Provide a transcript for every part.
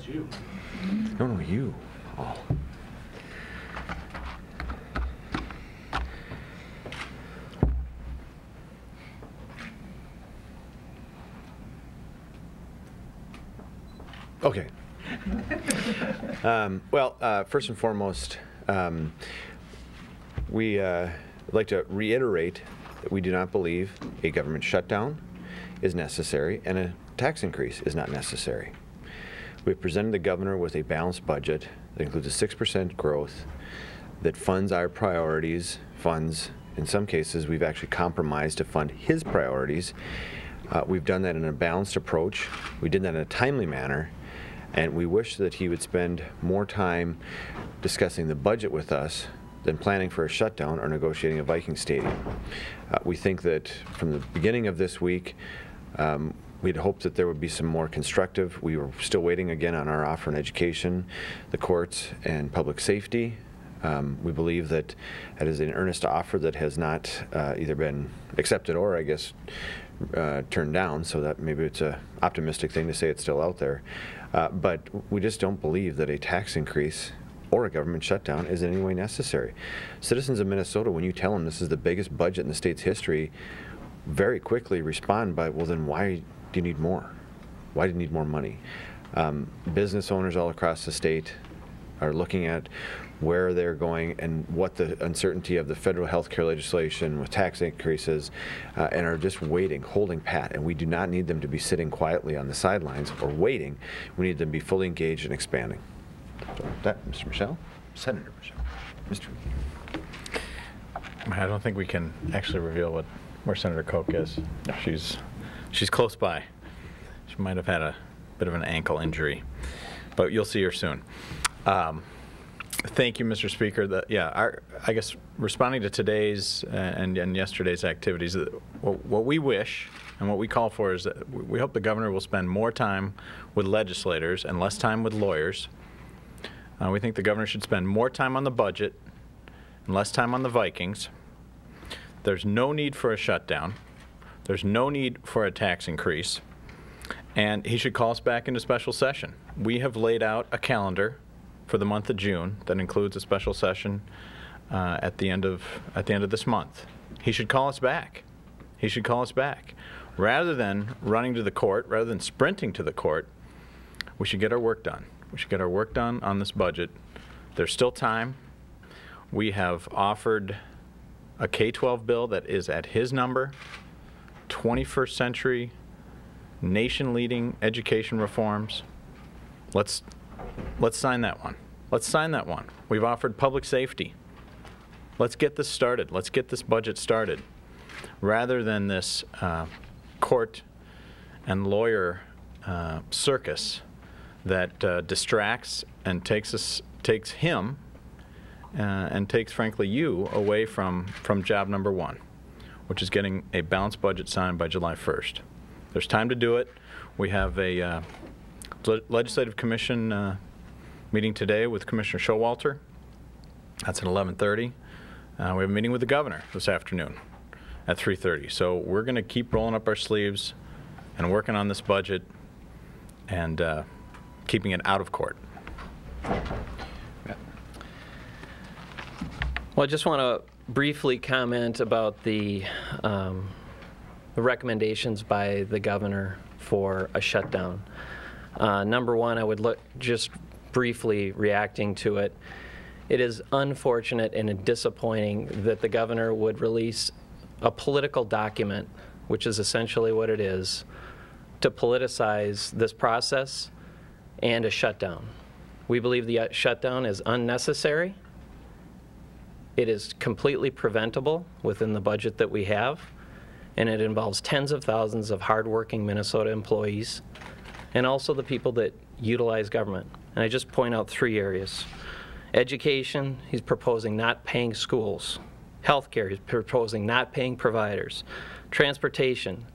you. No, you. Oh. Okay. First and foremost, we would like to reiterate that we do not believe a government shutdown is necessary and a tax increase is not necessary. We've presented the governor with a balanced budget that includes a 6% growth that funds our priorities, funds, in some cases, we've actually compromised to fund his priorities. We've done that in a balanced approach. We did that in a timely manner. And we wish that he would spend more time discussing the budget with us than planning for a shutdown or negotiating a Viking stadium. We think that from the beginning of this week, we'd hoped that there would be some more constructive. We were still waiting again on our offer in education, the courts, and public safety. We believe that that is an earnest offer that has not either been accepted or, I guess, turned down, so that maybe it's an optimistic thing to say it's still out there. But we just don't believe that a tax increase or a government shutdown is in any way necessary. Citizens of Minnesota, when you tell them this is the biggest budget in the state's history, very quickly respond by, well, then why do you need more? Why do you need more money? Business owners all across the state are looking at where they're going and what the uncertainty of the federal health care legislation with tax increases and are just waiting, holding pat. And we do not need them to be sitting quietly on the sidelines or waiting. We need them to be fully engaged and expanding. So that, Mr. Michelle, Senator Michelle. Mr. I don't think we can actually reveal where Senator Koch is. No. She's close by. She might have had a bit of an ankle injury, but you'll see her soon. Thank you, Mr. Speaker. I guess responding to today's and yesterday's activities, what we wish and what we call for is that we hope the governor will spend more time with legislators and less time with lawyers. We think the governor should spend more time on the budget and less time on the Vikings. There's no need for a shutdown. There's no need for a tax increase. And he should call us back into special session. We have laid out a calendar for the month of June that includes a special session at the end of this month. He should call us back. He should call us back. Rather than running to the court, rather than sprinting to the court, we should get our work done. We should get our work done on this budget. There's still time. We have offered a K-12 bill that is at his number, 21st century, nation-leading education reforms. Let's sign that one. Let's sign that one. We've offered public safety. Let's get this started. Let's get this budget started. Rather than this court and lawyer circus that distracts and takes him and takes, frankly, you away from job number one, which is getting a balanced budget signed by July 1st. There's time to do it. We have a Legislative Commission meeting today with Commissioner Showalter. That's at 11:30. We have a meeting with the governor this afternoon at 3:30. So we're going to keep rolling up our sleeves and working on this budget and keeping it out of court. Well, I just want to briefly comment about the recommendations by the governor for a shutdown. Number one, I would look, just briefly reacting to it, it is unfortunate and disappointing that the governor would release a political document, which is essentially what it is, to politicize this process and a shutdown. We believe the shutdown is unnecessary. It is completely preventable within the budget that we have, and it involves tens of thousands of hardworking Minnesota employees and also the people that utilize government. And I just point out three areas. Education, he's proposing not paying schools. Healthcare, he's proposing not paying providers. Transportation,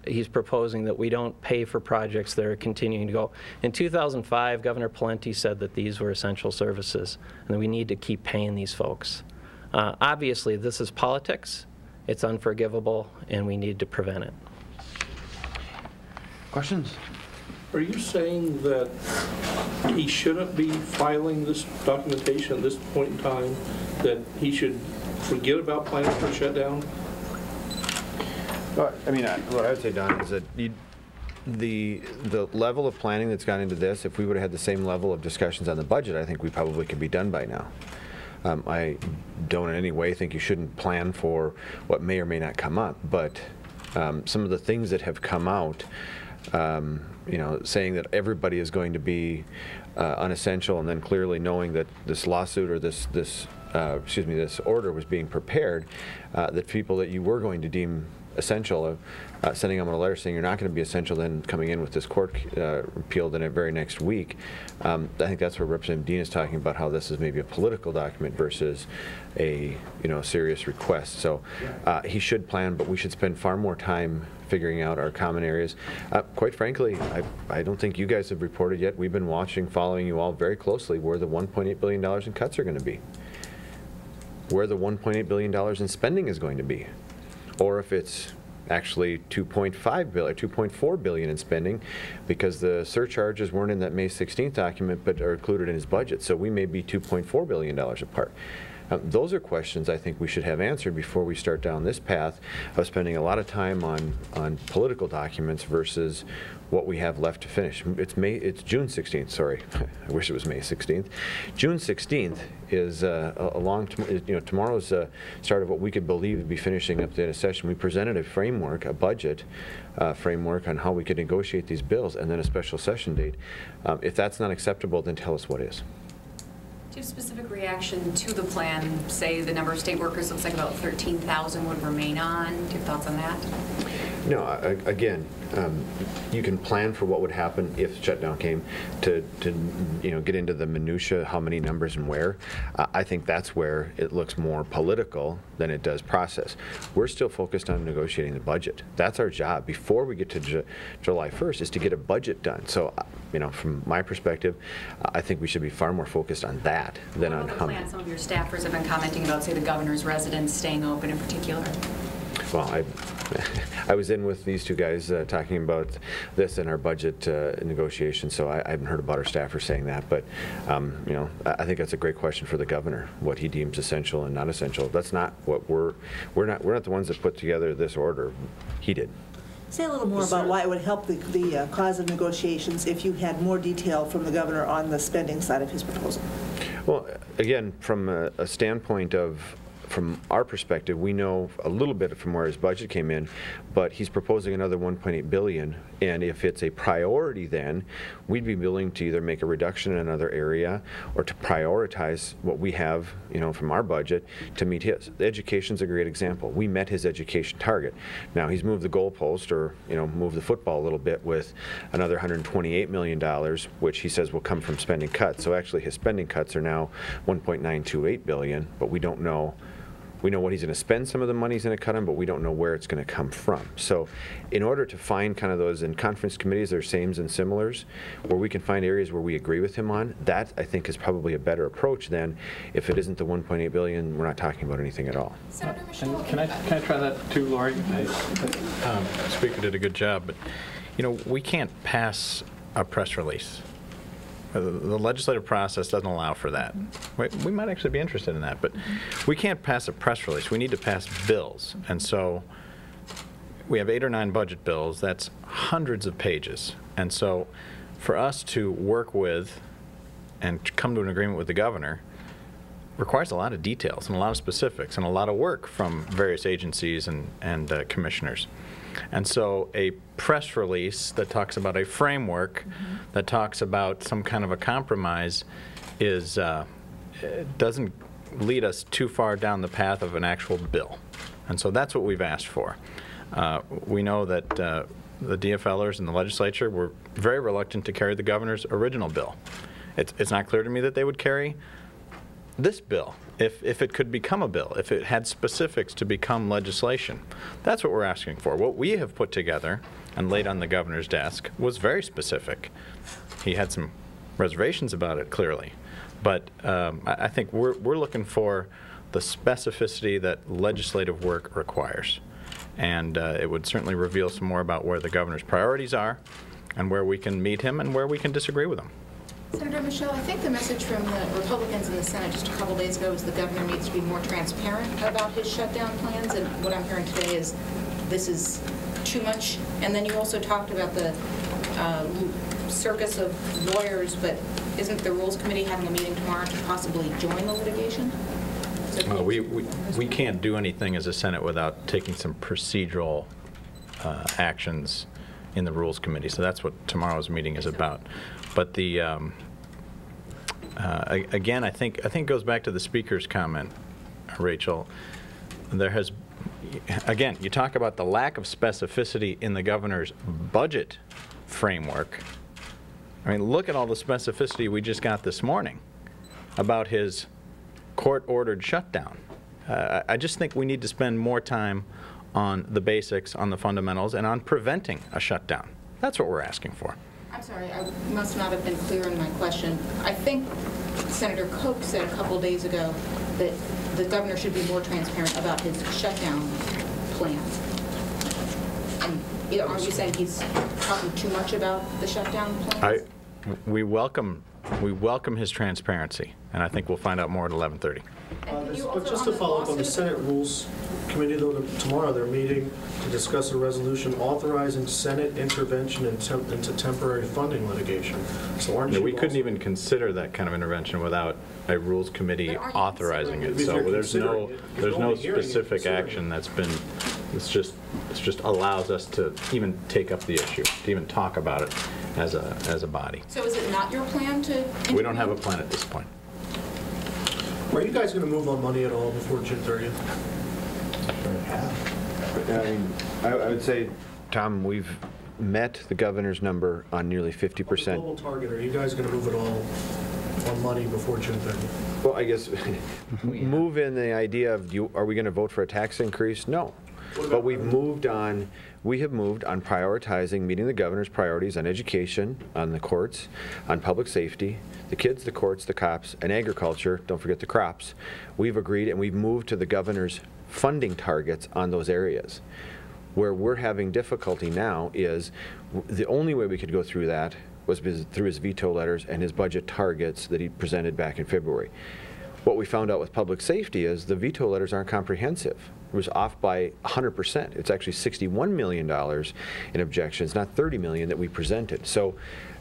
he's proposing that we don't pay for projects that are continuing to go. In 2005, Governor Pawlenty said that these were essential services and that we need to keep paying these folks. Obviously, this is politics. It's unforgivable, and we need to prevent it. Questions? Are you saying that he shouldn't be filing this documentation at this point in time, that he should forget about planning for a shutdown? Well, I mean, what I would say, Don, is that the level of planning that's gone into this, if we would have had the same level of discussions on the budget, I think we probably could be done by now. I don't in any way think you shouldn't plan for what may or may not come up, but some of the things that have come out, you know, saying that everybody is going to be unessential, and then clearly knowing that this lawsuit or this order was being prepared, that people that you were going to deem essential, sending them a letter saying you're not going to be essential, then coming in with this court repeal the very next week. I think that's where Representative Dean is talking about how this is maybe a political document versus a serious request. So he should plan, but we should spend far more time figuring out our common areas. Quite frankly, I don't think you guys have reported yet. We've been watching, following you all very closely where the $1.8 billion in cuts are going to be, where the $1.8 billion in spending is going to be, or if it's actually $2.5 billion, $2.4 billion in spending, because the surcharges weren't in that May 16th document, but are included in his budget. So we may be $2.4 billion apart. Those are questions I think we should have answered before we start down this path of spending a lot of time on political documents versus what we have left to finish. It's June 16th, sorry. I wish it was May 16th. June 16th is tomorrow's start of what we could believe would be finishing up the session. We presented a framework, a budget framework on how we could negotiate these bills, and then a special session date. If that's not acceptable, then tell us what is. Do you have specific reaction to the plan? Say the number of state workers looks like about 13,000 would remain on. Do you have thoughts on that? No, again, you can plan for what would happen if shutdown came. To get into the minutia, how many numbers and where. I think that's where it looks more political than it does process. We're still focused on negotiating the budget. That's our job before we get to July 1st, is to get a budget done. So, from my perspective, I think we should be far more focused on that than on how many. Some of your staffers have been commenting about, say, the governor's residence staying open in particular. Well, I was in with these two guys talking about this in our budget negotiation, so I haven't heard about our staffers saying that. But I think that's a great question for the governor, what he deems essential and not essential. That's not what we're not the ones that put together this order. He did. Say a little more about why it would help the cause of negotiations if you had more detail from the governor on the spending side of his proposal. Well, again, from a standpoint of, from our perspective, we know a little bit from where his budget came in, but he's proposing another $1.8 billion, and if it's a priority, then we'd be willing to either make a reduction in another area or to prioritize what we have, from our budget to meet his. Education's a great example. We met his education target. Now he's moved the goalpost, or moved the football a little bit with another $128 million, which he says will come from spending cuts. So actually, his spending cuts are now $1.928 billion, but we don't know. We know what he's going to spend. Some of the money he's going to cut on, but we don't know where it's going to come from. So in order to find kind of those in conference committees, there's sames and similars, where we can find areas where we agree with him on, that I think is probably a better approach than if it isn't the $1.8 billion, we're not talking about anything at all. Senator Michelle, Can I try that too, Lori? Speaker did a good job, but we can't pass a press release. The legislative process doesn't allow for that. We might actually be interested in that, but we can't pass a press release. We need to pass bills. And so we have 8 or 9 budget bills. That's hundreds of pages. And so for us to work with and come to an agreement with the governor requires a lot of details and a lot of specifics and a lot of work from various agencies and commissioners. And so a press release that talks about a framework, that talks about some kind of a compromise, doesn't lead us too far down the path of an actual bill. And so that's what we've asked for. We know that the DFLers and the legislature were very reluctant to carry the governor's original bill. It's not clear to me that they would carry this bill, if it could become a bill, if it had specifics to become legislation. That's what we're asking for. What we have put together and laid on the governor's desk was very specific. He had some reservations about it, clearly. But I think we're looking for the specificity that legislative work requires. And it would certainly reveal some more about where the governor's priorities are and where we can meet him and where we can disagree with him. Senator Michelle, I think the message from the Republicans in the Senate just a couple days ago was the governor needs to be more transparent about his shutdown plans, and what I'm hearing today is this is too much. And then you also talked about the circus of lawyers, but isn't the Rules Committee having a meeting tomorrow to possibly join the litigation? So We can't do anything as a Senate without taking some procedural actions in the Rules Committee. So that's what tomorrow's meeting is about. But the again, I think it goes back to the Speaker's comment, Rachel. There has, again, you talk about the lack of specificity in the governor's budget framework. I mean, look at all the specificity we just got this morning about his court-ordered shutdown. I just think we need to spend more time on the basics, on the fundamentals, and on preventing a shutdown. That's what we're asking for. I'm sorry, I must not have been clear in my question. I think Senator Koch said a couple days ago that the governor should be more transparent about his shutdown plans. And aren't you saying he's talking too much about the shutdown plans? We welcome his transparency, and I think we'll find out more at 11:30. But just to follow up on the Senate Rules Committee, though, tomorrow they're meeting to discuss a resolution authorizing Senate intervention into temporary funding litigation. So aren't you we couldn't also, even consider that kind of intervention without a Rules Committee authorizing it. So there's no specific action that's been. It's just allows us to even take up the issue, to even talk about it as a body. So is it not your plan to intervene? We don't have a plan at this point. are you guys going to move on money at all before June 30th? I mean, I would say, Tom, we've met the governor's number on nearly 50%. Global target, are you guys going to move at all on money before June 30th? Well, I guess move in the idea of, are we going to vote for a tax increase? No. But we have moved on prioritizing meeting the governor's priorities on education, on the courts, on public safety, the kids, the courts, the cops, and agriculture. Don't forget the crops. We've agreed, and we've moved to the governor's funding targets on those areas. Where we're having difficulty now is the only way we could go through that was through his veto letters and his budget targets that he presented back in February. What we found out with public safety is the veto letters aren't comprehensive. It was off by 100%. It's actually $61 million in objections, not $30 million that we presented. So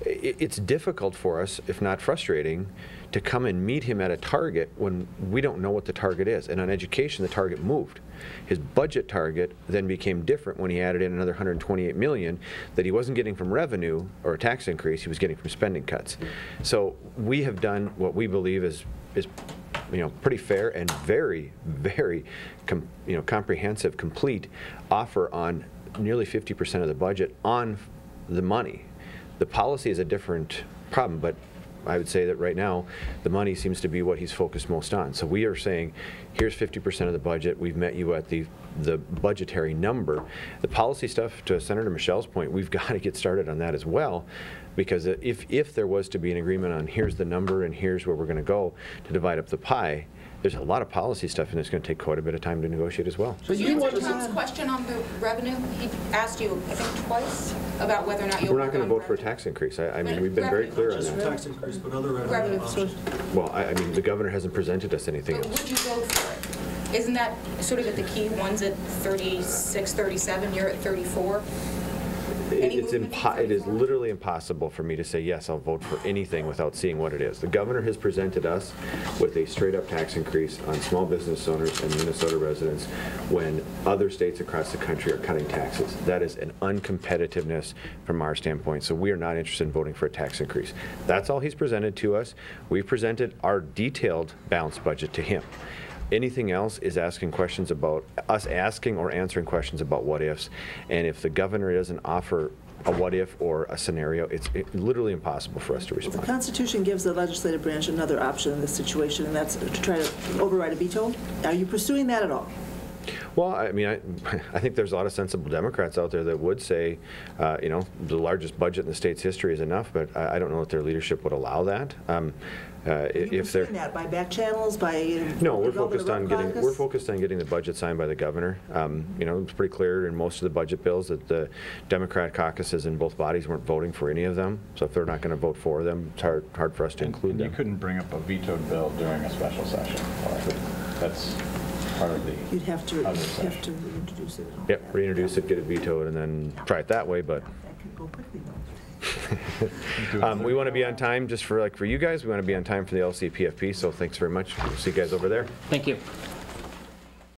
it's difficult for us, if not frustrating, to come and meet him at a target when we don't know what the target is. And on education, the target moved. His budget target then became different when he added in another $128 million that he wasn't getting from revenue or a tax increase, he was getting from spending cuts. So we have done what we believe is pretty fair and very, very comprehensive, complete offer on nearly 50% of the budget on the money. The policy is a different problem, but I would say that right now the money seems to be what he's focused most on. So we are saying, here's 50% of the budget. We've met you at the budgetary number. The policy stuff, to Senator Michelle's point, we've got to get started on that as well, because if there was to be an agreement on here's the number and here's where we're going to go to divide up the pie, there's a lot of policy stuff, and it's going to take quite a bit of time to negotiate as well. So you answered Tom's question on the revenue. He asked you, I think, twice about whether or not you'll. We're not going to vote for a tax increase. I mean, we've been very clear on that. Tax increase, but other revenue options. Well, I mean, the governor hasn't presented us anything But else. would you vote for it? Isn't that sort of the key? One's at 36, 37, you're at 34? It is literally impossible for me to say, yes, I'll vote for anything without seeing what it is. The governor has presented us with a straight-up tax increase on small business owners and Minnesota residents when other states across the country are cutting taxes. That is an uncompetitiveness from our standpoint, so we are not interested in voting for a tax increase. That's all he's presented to us. We've presented our detailed balanced budget to him. Anything else is asking questions about us asking or answering questions about what ifs, and if the governor doesn't offer a what if or a scenario, it's literally impossible for us to respond. The Constitution gives the legislative branch another option in this situation, and that's to try to override a veto. Are you pursuing that at all? Well, I mean, I think there's a lot of sensible Democrats out there that would say, you know, the largest budget in the state's history is enough, but I don't know that their leadership would allow that. If they're that by back channels, by no, we're development focused of on a getting caucus? the budget signed by the governor. You know, it's pretty clear in most of the budget bills that the Democrat caucuses in both bodies weren't voting for any of them. So if they're not going to vote for them, it's hard for us to include them. You couldn't bring up a vetoed bill during a special session. That's part of the. You'd have to reintroduce it. Yep, reintroduce it, get it vetoed, and then try it that way. But That could go quickly, though. we want to be on time, just for you guys. We want to be on time for the LCPFP. So thanks very much. We'll see you guys over there. Thank you.